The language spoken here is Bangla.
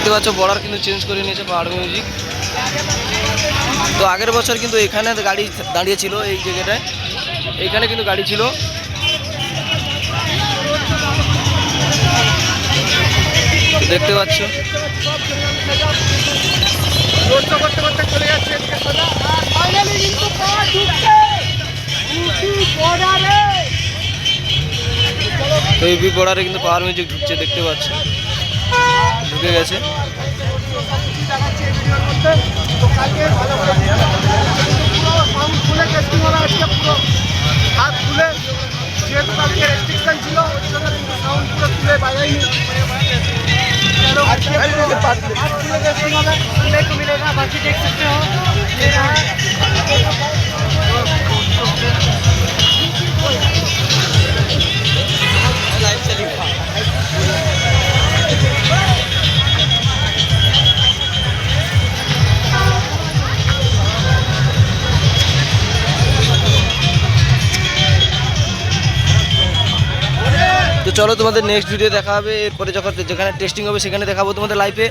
দেখতে পাচ্ছ বর্ডার কিন্তু চেঞ্জ করে নিয়েছে পাহাড় মিউজিক। তো আগের বছর কিন্তু এখানে গাড়ি দাঁড়িয়ে ছিল, এই জায়গাটায় এইখানে কিন্তু গাড়ি ছিল। দেখতে পাচ্ছ তো ইউপি বর্ডারে কিন্তু পাহাড় মিউজিক ঢুকছে, দেখতে পাচ্ছ ঢুকে গেছে। তো চলো তোমাদের নেক্সট ভিডিও দেখা হবে, এরপরে যখন যেখানে টেস্টিং হবে সেখানে দেখাবো তোমাদের লাইভে।